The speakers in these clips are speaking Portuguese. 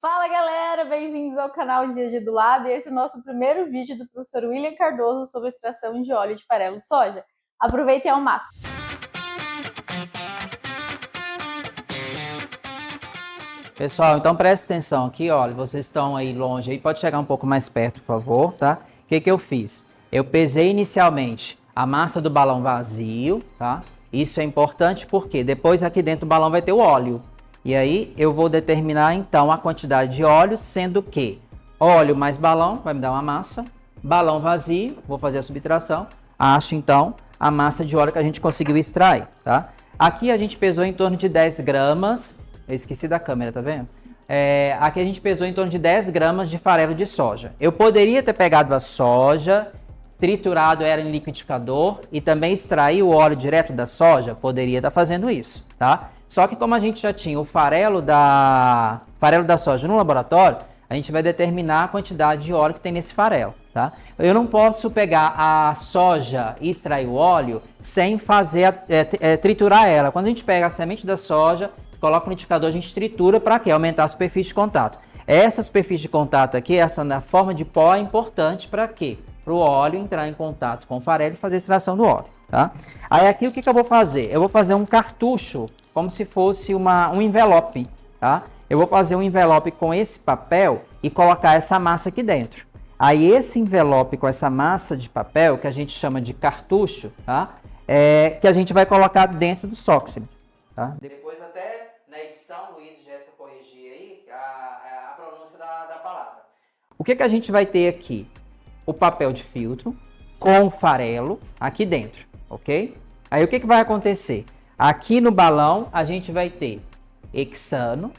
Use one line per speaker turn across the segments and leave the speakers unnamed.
Fala galera, bem-vindos ao canal Dia de Edulab. Esse é o nosso primeiro vídeo do professor William Cardoso sobre extração de óleo de farelo de soja. Aproveitem ao máximo.
Pessoal, então presta atenção aqui, olha, vocês estão aí longe, aí pode chegar um pouco mais perto, por favor, tá? O que eu fiz? Eu pesei inicialmente a massa do balão vazio, tá? Isso é importante porque depois aqui dentro do balão vai ter o óleo. E aí eu vou determinar então a quantidade de óleo, sendo que óleo mais balão vai me dar uma massa, balão vazio, vou fazer a subtração, acho então a massa de óleo que a gente conseguiu extrair, tá? Aqui a gente pesou em torno de 10 gramas, eu esqueci da câmera, tá vendo? Aqui a gente pesou em torno de 10 gramas de farelo de soja. Eu poderia ter pegado a soja, triturado ela em liquidificador e também extrair o óleo direto da soja, poderia estar fazendo isso, tá? Só que como a gente já tinha o farelo da soja no laboratório, a gente vai determinar a quantidade de óleo que tem nesse farelo, tá? Eu não posso pegar a soja e extrair o óleo sem fazer triturar ela. Quando a gente pega a semente da soja, coloca no liquidificador, a gente tritura para quê? Aumentar a superfície de contato. Essa superfície de contato aqui, essa na forma de pó, é importante para quê? Para o óleo entrar em contato com o farelo e fazer a extração do óleo, tá? Aí aqui o que eu vou fazer? Eu vou fazer um cartucho, como se fosse um envelope, tá? Eu vou fazer um envelope com esse papel e colocar essa massa aqui dentro. Aí esse envelope com essa massa de papel, que a gente chama de cartucho, tá? Que a gente vai colocar dentro do sóxido, tá? Depois até na edição, Luiz e Jéssica corrigir aí a pronúncia da palavra. O que a gente vai ter aqui? O papel de filtro com o farelo aqui dentro, ok? Aí o que vai acontecer? Aqui no balão a gente vai ter hexano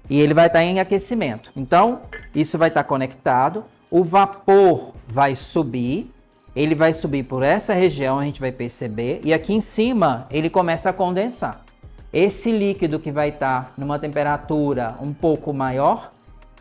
e ele vai estar em aquecimento. Então, isso vai estar conectado, o vapor vai subir, ele vai subir por essa região, a gente vai perceber, e aqui em cima ele começa a condensar. Esse líquido que vai estar numa temperatura um pouco maior,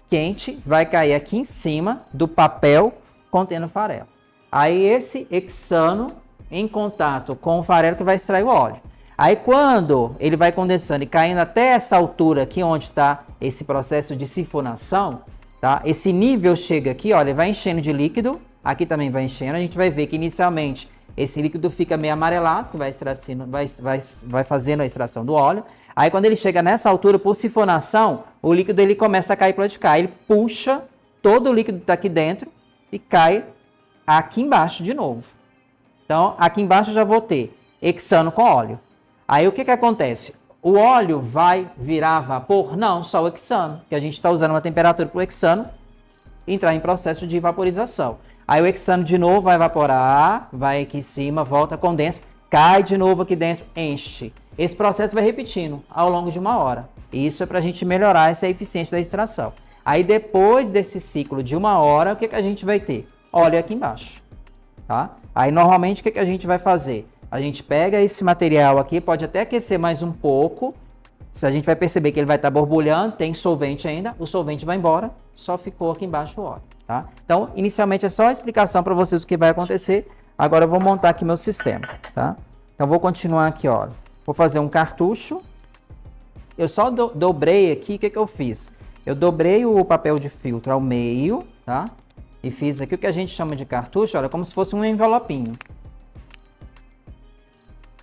quente, vai cair aqui em cima do papel contendo farelo. Aí esse hexano em contato com o farelo que vai extrair o óleo. Aí quando ele vai condensando e caindo até essa altura aqui onde está esse processo de sifonação, tá? Esse nível chega aqui, olha, ele vai enchendo de líquido, aqui também vai enchendo, a gente vai ver que inicialmente esse líquido fica meio amarelado, que vai fazendo a extração do óleo. Aí quando ele chega nessa altura, por sifonação, o líquido ele começa a cair para o lado de cá. Ele puxa todo o líquido que está aqui dentro e cai aqui embaixo de novo. Então, aqui embaixo eu já vou ter hexano com óleo. Aí o que acontece? O óleo vai virar vapor? Não, só o hexano, que a gente está usando uma temperatura para o hexano entrar em processo de vaporização. Aí o hexano de novo vai evaporar, vai aqui em cima, volta, condensa, cai de novo aqui dentro, enche. Esse processo vai repetindo ao longo de 1 hora. Isso é para a gente melhorar essa eficiência da extração. Aí depois desse ciclo de 1 hora, o que a gente vai ter? Óleo aqui embaixo, tá? Aí normalmente o que a gente vai fazer? A gente pega esse material aqui, pode até aquecer mais um pouco. Se a gente vai perceber que ele vai estar borbulhando, tem solvente ainda, o solvente vai embora, só ficou aqui embaixo o óleo, tá? Então, inicialmente é só a explicação para vocês o que vai acontecer. Agora eu vou montar aqui meu sistema, tá? Então vou continuar aqui, ó. Vou fazer um cartucho. Eu só dobrei aqui, o que eu fiz? Eu dobrei o papel de filtro ao meio, tá? E fiz aqui o que a gente chama de cartucho, olha, como se fosse um envelopinho.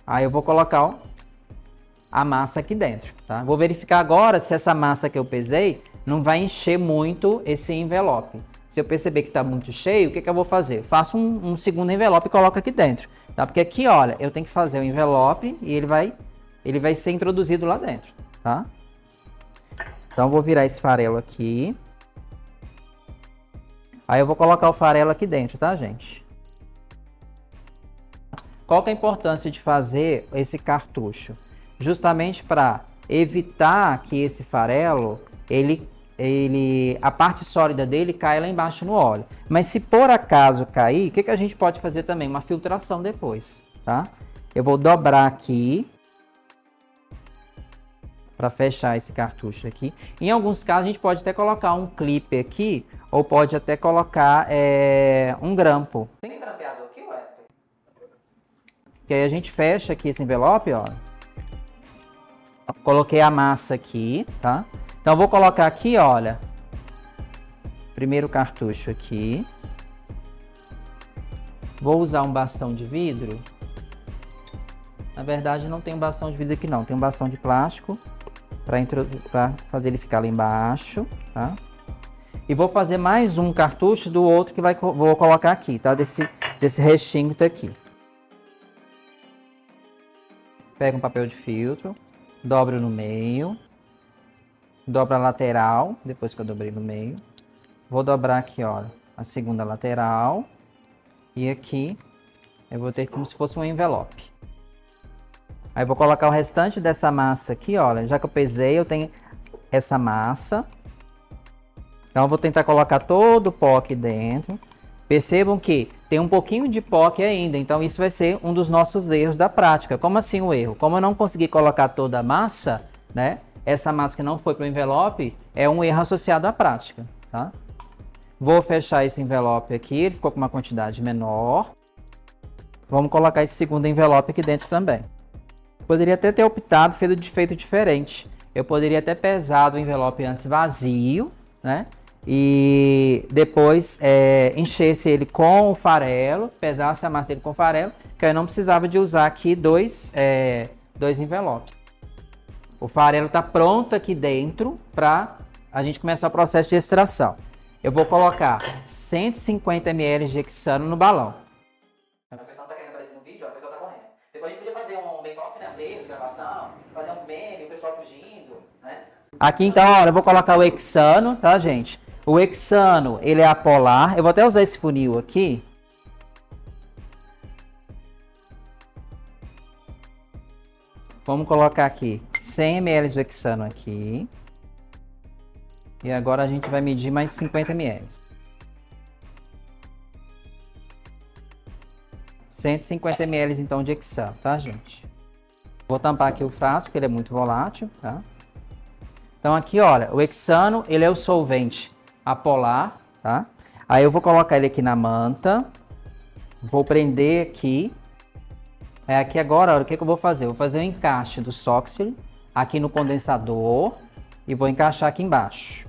Aí eu vou colocar, ó, a massa aqui dentro, tá? Vou verificar agora se essa massa que eu pesei não vai encher muito esse envelope. Se eu perceber que está muito cheio, o que eu vou fazer? Faço um segundo envelope e coloco aqui dentro, tá? Porque aqui, olha, eu tenho que fazer o envelope e ele vai ser introduzido lá dentro, tá? Então eu vou virar esse farelo aqui. Aí eu vou colocar o farelo aqui dentro, tá, gente? Qual que é a importância de fazer esse cartucho? Justamente para evitar que esse farelo, a parte sólida dele caia lá embaixo no óleo. Mas se por acaso cair, o que a gente pode fazer também? Uma filtração depois, tá? Eu vou dobrar aqui para fechar esse cartucho aqui. Em alguns casos a gente pode até colocar um clipe aqui, ou pode até colocar um grampo. Tem grampeador aqui, ué? Que aí a gente fecha aqui esse envelope, ó. Coloquei a massa aqui, tá? Então, eu vou colocar aqui, olha, primeiro cartucho aqui. Vou usar um bastão de vidro. Na verdade, não tem um bastão de vidro aqui não, tem um bastão de plástico para fazer ele ficar lá embaixo, tá? E vou fazer mais um cartucho do outro que vou colocar aqui, tá? Desse restinho que tá aqui. Pego um papel de filtro, dobro no meio, dobro a lateral, depois que eu dobrei no meio. Vou dobrar aqui, ó, a segunda lateral. E aqui eu vou ter como se fosse um envelope. Aí vou colocar o restante dessa massa aqui, olha, já que eu pesei, eu tenho essa massa. Então eu vou tentar colocar todo o pó aqui dentro. Percebam que tem um pouquinho de pó aqui ainda, então isso vai ser um dos nossos erros da prática. Como assim o erro? Como eu não consegui colocar toda a massa, né? Essa massa que não foi para o envelope é um erro associado à prática, tá? Vou fechar esse envelope aqui, ele ficou com uma quantidade menor. Vamos colocar esse segundo envelope aqui dentro também. Poderia até ter optado, feito diferente. Eu poderia ter pesado o envelope antes vazio, né? E depois enchesse ele com o farelo, pesasse a massa dele com o farelo, que eu não precisava de usar aqui dois envelopes. O farelo está pronto aqui dentro para a gente começar o processo de extração. Eu vou colocar 150 ml de hexano no balão. A pessoa não está querendo aparecer no vídeo, a pessoa está correndo. Depois a gente podia fazer um bake-off, né? Gravação, fazer uns memes, o pessoal fugindo, né? Aqui então, olha, eu vou colocar o hexano, tá, gente? O hexano, ele é apolar. Eu vou até usar esse funil aqui. Vamos colocar aqui 100 ml do hexano aqui. E agora a gente vai medir mais 50 ml. 150 ml então de hexano, tá, gente? Vou tampar aqui o frasco, porque ele é muito volátil, tá? Então aqui, olha, o hexano, ele é o solvente apolar, tá? Aí eu vou colocar ele aqui na manta. Vou prender aqui. Aqui agora, olha, o que eu vou fazer? Eu vou fazer o encaixe do Soxhlet aqui no condensador e vou encaixar aqui embaixo.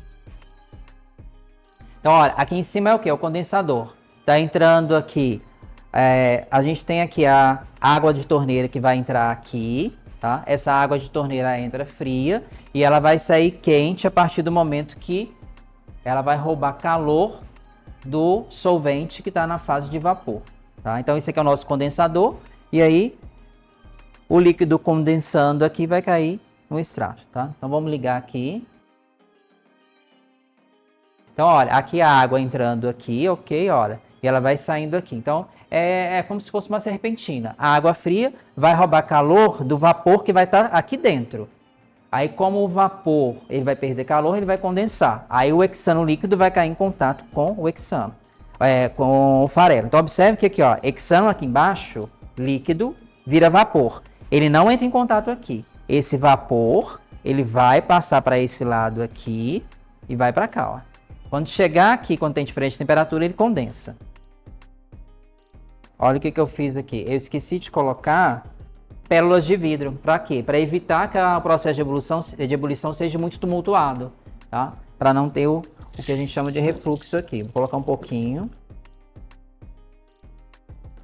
Então, olha, aqui em cima é o que? É o condensador. Tá entrando aqui, a gente tem aqui a água de torneira que vai entrar aqui, tá? Essa água de torneira entra fria e ela vai sair quente a partir do momento que ela vai roubar calor do solvente que está na fase de vapor, tá? Então, esse aqui é o nosso condensador e aí o líquido condensando aqui vai cair no extrato, tá? Então, vamos ligar aqui. Então, olha, aqui a água entrando aqui, ok, olha, e ela vai saindo aqui. Então, é como se fosse uma serpentina. A água fria vai roubar calor do vapor que vai estar aqui dentro. Aí, como o vapor ele vai perder calor, ele vai condensar. Aí, o hexano líquido vai cair em contato com o hexano, com o farelo. Então, observe que aqui, ó, hexano aqui embaixo, líquido, vira vapor. Ele não entra em contato aqui. Esse vapor, ele vai passar para esse lado aqui e vai para cá, ó. Quando chegar aqui, quando tem diferente de temperatura, ele condensa. Olha o que eu fiz aqui. Eu esqueci de colocar pérolas de vidro. Para quê? Para evitar que o processo de ebulição seja muito tumultuado, tá? Para não ter o que a gente chama de refluxo aqui. Vou colocar um pouquinho.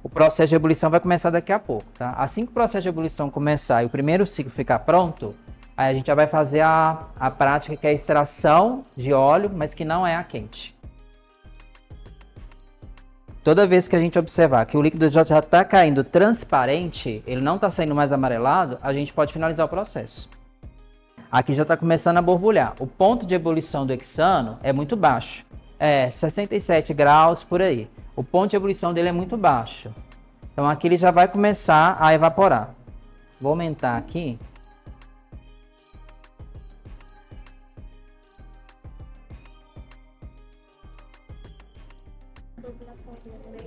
O processo de ebulição vai começar daqui a pouco, tá? Assim que o processo de ebulição começar e o primeiro ciclo ficar pronto, aí a gente já vai fazer a prática que é a extração de óleo, mas que não é a quente. Toda vez que a gente observar que o líquido já está caindo transparente, ele não está saindo mais amarelado, a gente pode finalizar o processo. Aqui já está começando a borbulhar. O ponto de ebulição do hexano é muito baixo. 67 graus por aí. O ponto de ebulição dele é muito baixo. Então aqui ele já vai começar a evaporar. Vou aumentar aqui.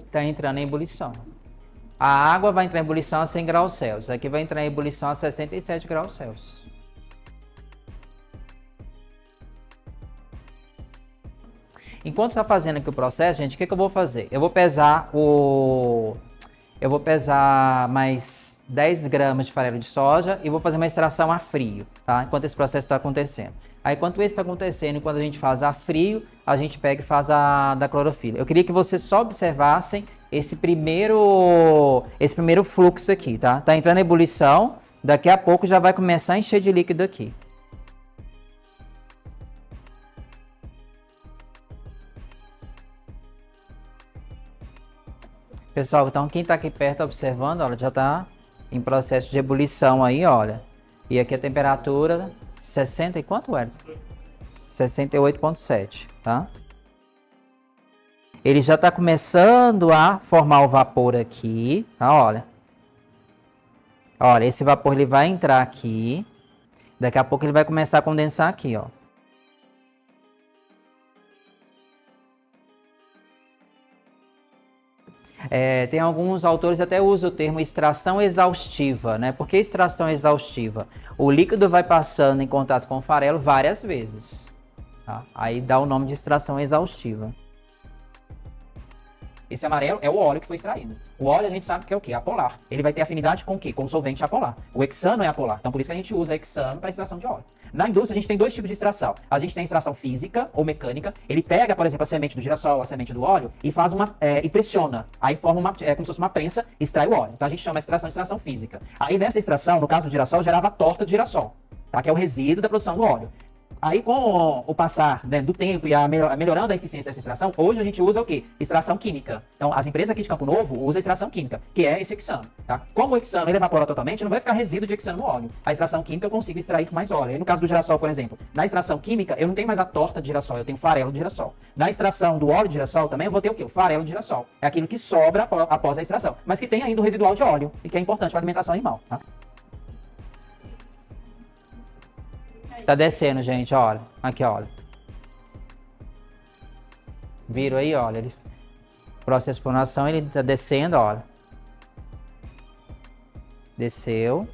Está entrando em ebulição. A água vai entrar em ebulição a 100 graus Celsius. Aqui vai entrar em ebulição a 67 graus Celsius. Enquanto está fazendo aqui o processo, gente, o que eu vou fazer? Eu vou pesar mais 10 gramas de farelo de soja e vou fazer uma extração a frio, tá? Enquanto esse processo está acontecendo. Aí, enquanto isso está acontecendo, quando a gente faz a frio, a gente pega e faz a da clorofila. Eu queria que vocês só observassem esse primeiro fluxo aqui, tá? Tá entrando em ebulição, daqui a pouco já vai começar a encher de líquido aqui. Pessoal, então quem está aqui perto observando, olha, já está em processo de ebulição aí, olha. E aqui a temperatura 60 e quanto, Wellington? 68,7, tá? Ele já está começando a formar o vapor aqui, tá? Olha. Olha, esse vapor ele vai entrar aqui. Daqui a pouco ele vai começar a condensar aqui, ó. Tem alguns autores que até usam o termo extração exaustiva, né? Por que extração exaustiva? O líquido vai passando em contato com o farelo várias vezes, tá? Aí dá o nome de extração exaustiva. Esse amarelo é o óleo que foi extraído. O óleo a gente sabe que é o quê? Apolar. Ele vai ter afinidade com o quê? Com o solvente apolar. O hexano é apolar. Então por isso que a gente usa hexano para extração de óleo. Na indústria a gente tem dois tipos de extração. A gente tem extração física ou mecânica. Ele pega, por exemplo, a semente do girassol, a semente do óleo e faz e pressiona. Aí forma como se fosse uma prensa, extrai o óleo. Então a gente chama essa extração de extração física. Aí nessa extração, no caso do girassol, gerava a torta de girassol, tá? Que é o resíduo da produção do óleo. Aí, com o passar, né, do tempo e melhorando a eficiência dessa extração, hoje a gente usa o quê? Extração química. Então, as empresas aqui de Campo Novo usam extração química, que é esse hexano, tá? Como o hexano ele evapora totalmente, não vai ficar resíduo de hexano no óleo. A extração química eu consigo extrair com mais óleo. Aí, no caso do girassol, por exemplo, na extração química, eu não tenho mais a torta de girassol, eu tenho farelo de girassol. Na extração do óleo de girassol também eu vou ter o quê? O farelo de girassol. É aquilo que sobra após a extração, mas que tem ainda o residual de óleo, e que é importante para a alimentação animal, tá? Tá descendo, gente, olha. Aqui, olha. Viram aí, olha. O processo de formação, ele tá descendo, olha. Desceu.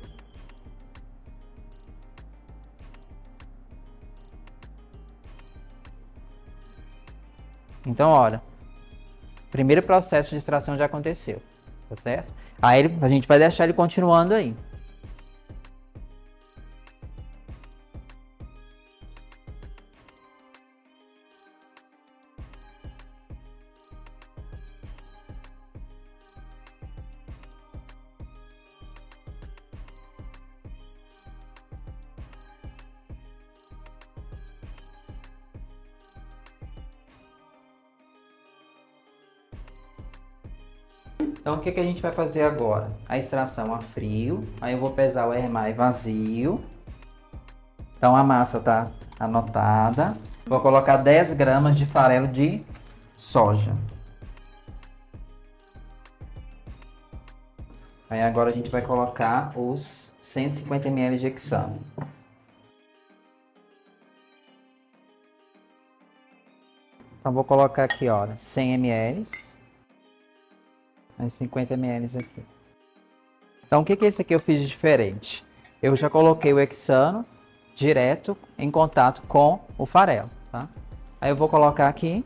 Então, olha. O primeiro processo de extração já aconteceu. Tá certo? Aí a gente vai deixar ele continuando aí. Então, o que a gente vai fazer agora? A extração a frio. Aí eu vou pesar o RMAI vazio. Então, a massa tá anotada. Vou colocar 10 gramas de farelo de soja. Aí agora a gente vai colocar os 150 ml de hexano. Então, vou colocar aqui, olha, 100 ml. Mais 50 ml aqui. Então, o que é esse aqui eu fiz de diferente? Eu já coloquei o hexano direto em contato com o farelo, tá? Aí eu vou colocar aqui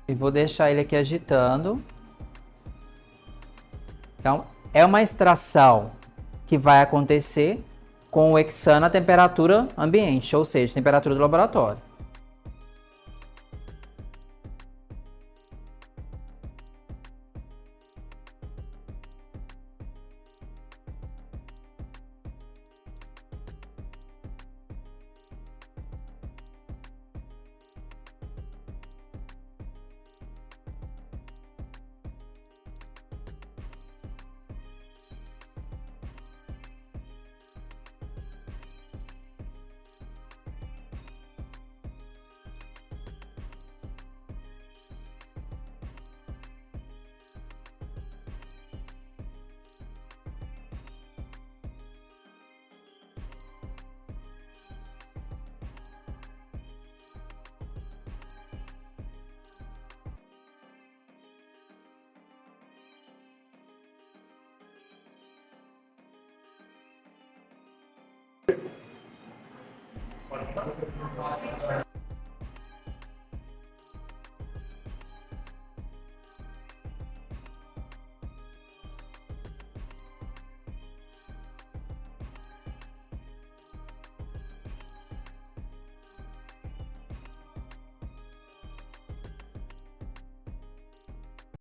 e vou deixar ele aqui agitando. Então, é uma extração que vai acontecer com o hexano a temperatura ambiente, ou seja, temperatura do laboratório.